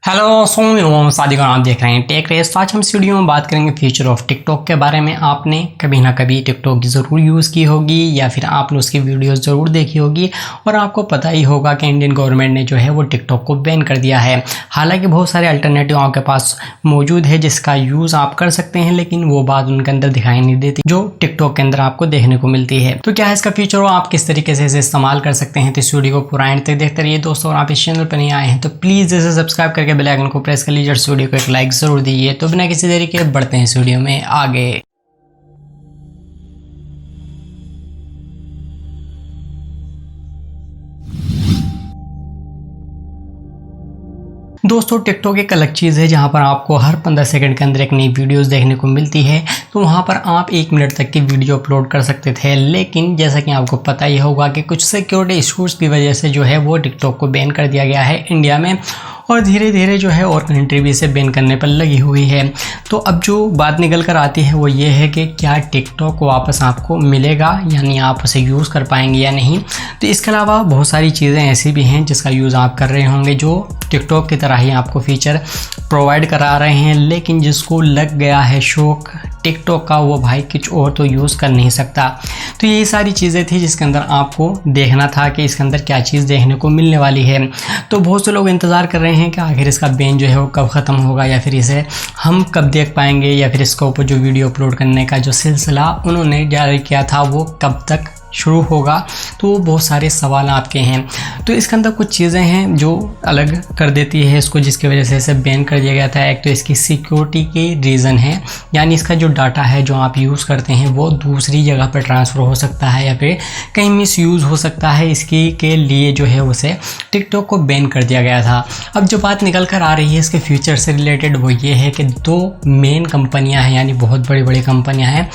Hello Sadiq और आप देख रहे हैं टेक रेस। तो आज हम इस वीडियो में बात करेंगे फ्यूचर ऑफ टिकटॉक के बारे में। आपने कभी ना कभी टिकटॉक ज़रूर यूज़ की होगी या फिर आपने उसकी वीडियोस ज़रूर देखी होगी और आपको पता ही होगा कि इंडियन गवर्नमेंट ने जो है वो टिकटॉक को बैन कर दिया है। हालांकि बहुत सारे अल्टरनेटिव आपके पास मौजूद है जिसका यूज़ आप कर सकते हैं, लेकिन वो बात उनके अंदर दिखाई नहीं देती जो टिकटॉक के अंदर आपको देखने को मिलती है। तो क्या है इसका फीचर और आप किस तरीके से इसे इस्तेमाल कर सकते हैं, तो इस वीडियो को पूरा एंड तक देखते रहिए दोस्तों। और आप इस चैनल पर नहीं आए हैं तो प्लीज़ इसे सब्सक्राइब करके बेल आइकन को प्रेस कर लीजिए, इस वीडियो को एक लाइक जरूर दीजिए। तो बिना किसी देरी के बढ़ते हैं इस वीडियो में आगे। दोस्तों टिकटॉक एक अलग चीज़ है जहां पर आपको हर 15 सेकंड के अंदर एक नई वीडियोस देखने को मिलती है। तो वहां पर आप 1 मिनट तक की वीडियो अपलोड कर सकते थे, लेकिन जैसा कि आपको पता ही होगा कि कुछ सिक्योरिटी इश्यूज की वजह से जो है वो टिकटॉक को बैन कर दिया गया है इंडिया में, और धीरे धीरे जो है और कंट्री भी इसे बैन करने पर लगी हुई है। तो अब जो बात निकल कर आती है वो ये है कि क्या टिकटॉक वापस आपको मिलेगा, यानी आप उसे यूज़ कर पाएंगे या नहीं। तो इसके अलावा बहुत सारी चीज़ें ऐसी भी हैं जिसका यूज़ आप कर रहे होंगे जो टिकटॉक की तरह ही आपको फीचर प्रोवाइड करा रहे हैं, लेकिन जिसको लग गया है शौक टिकटॉक का वो भाई कुछ और तो यूज़ कर नहीं सकता। तो यही सारी चीज़ें थी जिसके अंदर आपको देखना था कि इसके अंदर क्या चीज़ देखने को मिलने वाली है। तो बहुत से लोग इंतज़ार कर रहे हैं कि आखिर इसका बैन जो है वो कब ख़त्म होगा, या फिर इसे हम कब देख पाएंगे, या फिर इसके ऊपर जो वीडियो अपलोड करने का जो सिलसिला उन्होंने जारी किया था वो कब तक शुरू होगा। तो बहुत सारे सवाल आपके हैं। तो इसके अंदर कुछ चीज़ें हैं जो अलग कर देती है इसको, जिसकी वजह से इसे बैन कर दिया गया था। एक तो इसकी सिक्योरिटी के रीज़न है, यानी इसका जो डाटा है जो आप यूज़ करते हैं वो दूसरी जगह पर ट्रांसफ़र हो सकता है या फिर कहीं मिस यूज़ हो सकता है। इसकी के लिए जो है उसे टिकटॉक को बैन कर दिया गया था। अब जो बात निकल कर आ रही है इसके फ्यूचर से रिलेटेड वो ये है कि 2 मेन कंपनियाँ हैं, यानी बहुत बड़ी बड़ी कंपनियाँ हैं।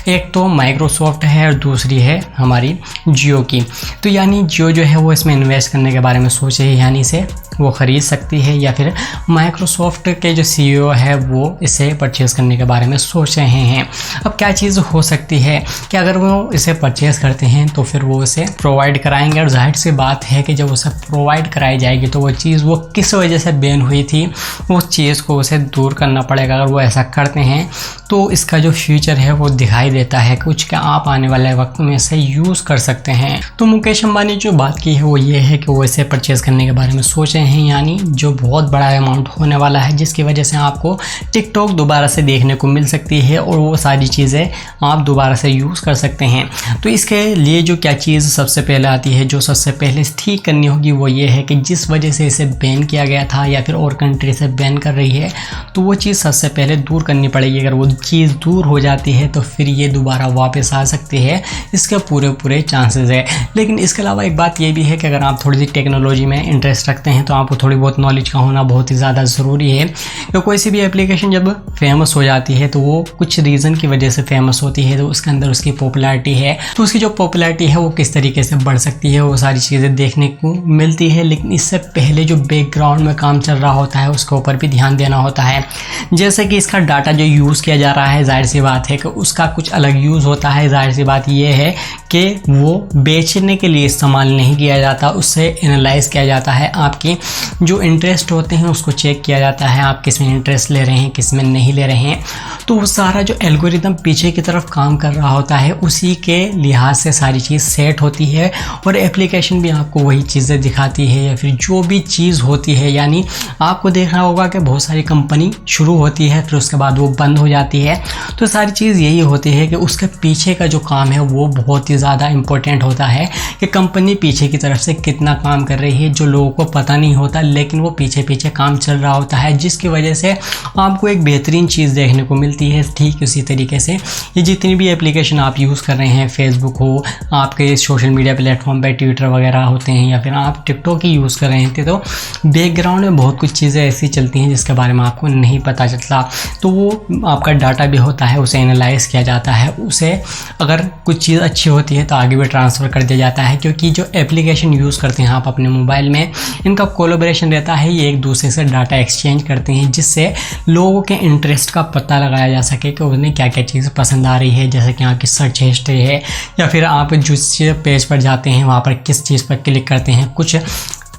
एक तो माइक्रोसॉफ्ट है और दूसरी है हमारी जियो की। तो यानी जियो जो है वो इसमें इन्वेस्ट करने के बारे में सोचे है, यानी इसे वो ख़रीद सकती है, या फिर माइक्रोसॉफ्ट के जो सीईओ है वो इसे परचेज़ करने के बारे में सोच रहे हैं। अब क्या चीज़ हो सकती है कि अगर वो इसे परचेज़ करते हैं तो फिर वो इसे प्रोवाइड कराएंगे, और जाहिर सी बात है कि जब उसे प्रोवाइड कराई जाएगी तो वो चीज़ वो किस वजह से बैन हुई थी उस चीज़ को उसे दूर करना पड़ेगा। अगर वो ऐसा करते हैं तो इसका जो फ्यूचर है वो दिखाई देता है कुछ कि आप आने वाले वक्त में इसे यूज़ कर सकते हैं। तो मुकेश अंबानी जो बात की है वो ये है कि वो इसे परचेज़ करने के बारे में सोच रहे हैं, यानी जो बहुत बड़ा अमाउंट होने वाला है जिसकी वजह से आपको टिकटॉक दोबारा से देखने को मिल सकती है और वो सारी चीज़ें आप दोबारा से यूज़ कर सकते हैं। तो इसके लिए जो क्या चीज़ सबसे पहले आती है, जो सबसे पहले ठीक करनी होगी वो ये है कि जिस वजह से इसे बैन किया गया था या फिर और कंट्री से बैन कर रही है तो वो चीज़ सबसे पहले दूर करनी पड़ेगी। अगर वो चीज़ दूर हो जाती है तो फिर ये दोबारा वापस आ सकती है, इसके पूरे चांसेस है। लेकिन इसके अलावा एक बात ये भी है कि अगर आप थोड़ी सी टेक्नोलॉजी में इंटरेस्ट रखते हैं तो आपको थोड़ी बहुत नॉलेज का होना बहुत ही ज़्यादा ज़रूरी है। तो कोई सी भी एप्लीकेशन जब फेमस हो जाती है तो वो कुछ रीज़न की वजह से फेमस होती है, तो उसके अंदर उसकी पॉपुलैरिटी है, तो उसकी जो पॉपुलैरिटी है वो किस तरीके से बढ़ सकती है वो सारी चीज़ें देखने को मिलती है। लेकिन इससे पहले जो बैकग्राउंड में काम चल रहा होता है उसके ऊपर भी ध्यान देना होता है। जैसे कि इसका डाटा जो यूज़ किया जा रहा है, जाहिर सी बात है कि उसका कुछ अलग यूज़ होता है। जाहिर सी बात ये है कि वो बेचने के लिए इस्तेमाल नहीं किया जाता, उससे एनालाइज किया जाता है। आपकी जो इंटरेस्ट होते हैं उसको चेक किया जाता है, आप किस में इंटरेस्ट ले रहे हैं किस में नहीं ले रहे हैं। तो वो सारा जो एल्गोरिदम पीछे की तरफ काम कर रहा होता है उसी के लिहाज से सारी चीज़ सेट होती है, और एप्लीकेशन भी आपको वही चीज़ें दिखाती है, या फिर जो भी चीज़ होती है। यानी आपको देखना होगा कि बहुत सारी कंपनी शुरू होती है फिर उसके बाद वो बंद हो जाती है। तो सारी चीज़ यही होती है कि उसके पीछे का जो काम है वो बहुत ही ज़्यादा इम्पोर्टेंट होता है कि कंपनी पीछे की तरफ से कितना काम कर रही है, जो लोगों को पता नहीं होता लेकिन वो पीछे काम चल रहा होता है, जिसकी वजह से आपको एक बेहतरीन चीज़ देखने को मिलती है। ठीक उसी तरीके से ये जितनी भी एप्लीकेशन आप यूज़ कर रहे हैं, फेसबुक हो, आपके सोशल मीडिया प्लेटफॉर्म पे ट्विटर वगैरह होते हैं, या फिर आप टिकटॉक ही यूज़ कर रहे हैं, तो बैकग्राउंड में बहुत कुछ चीज़ें ऐसी चलती हैं जिसके बारे में आपको नहीं पता चलता। तो वो आपका डाटा भी होता है, उसे एनालाइज किया जाता है, उसे अगर कुछ चीज़ अच्छी होती है तो आगे भी ट्रांसफ़र कर दिया जाता है। क्योंकि जो एप्लीकेशन यूज़ करते हैं आप अपने मोबाइल में, इनका कोलैबोरेशन रहता है, ये एक दूसरे से डाटा एक्सचेंज करते हैं जिससे लोगों के इंटरेस्ट का पता लगाया जा सके कि उन्हें क्या क्या चीज़ पसंद आ रही है। जैसे कि आपकी सर्च हिस्ट्री है, या फिर आप जिस पेज पर जाते हैं वहाँ पर किस चीज़ पर क्लिक करते हैं, कुछ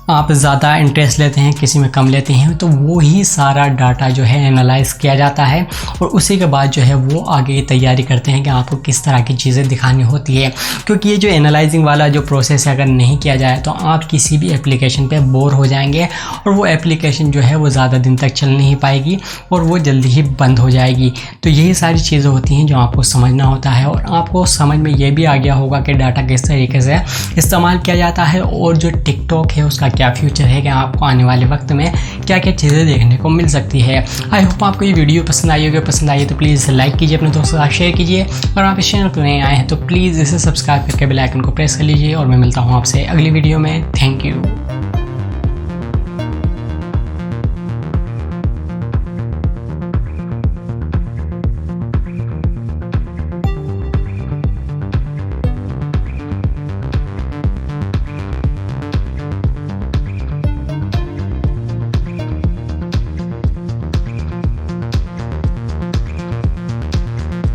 आप ज़्यादा इंटरेस्ट लेते हैं, किसी में कम लेते हैं, तो वो ही सारा डाटा जो है एनालाइज किया जाता है और उसी के बाद जो है वो आगे तैयारी करते हैं कि आपको किस तरह की चीज़ें दिखानी होती है। क्योंकि ये जो एनालाइजिंग वाला जो प्रोसेस है अगर नहीं किया जाए तो आप किसी भी एप्लीकेशन पे बोर हो जाएंगे और वो एप्लीकेशन जो है वो ज़्यादा दिन तक चल नहीं पाएगी और वो जल्दी ही बंद हो जाएगी। तो यही सारी चीज़ें होती हैं जो आपको समझना होता है और आपको समझ में ये भी आ गया होगा कि डाटा किस तरीके से इस्तेमाल किया जाता है और जो टिकटॉक है उसका क्या फ्यूचर है, कि आपको आने वाले वक्त में क्या क्या चीज़ें देखने को मिल सकती है। आई होप आपको ये वीडियो पसंद आई होगी। पसंद आई है तो प्लीज़ लाइक कीजिए, अपने दोस्तों के साथ शेयर कीजिए और आप इस चैनल पर नए आए हैं तो प्लीज़ इसे सब्सक्राइब करके बेल आइकन को प्रेस कर लीजिए और मैं मिलता हूँ आपसे अगली वीडियो में। Thank you.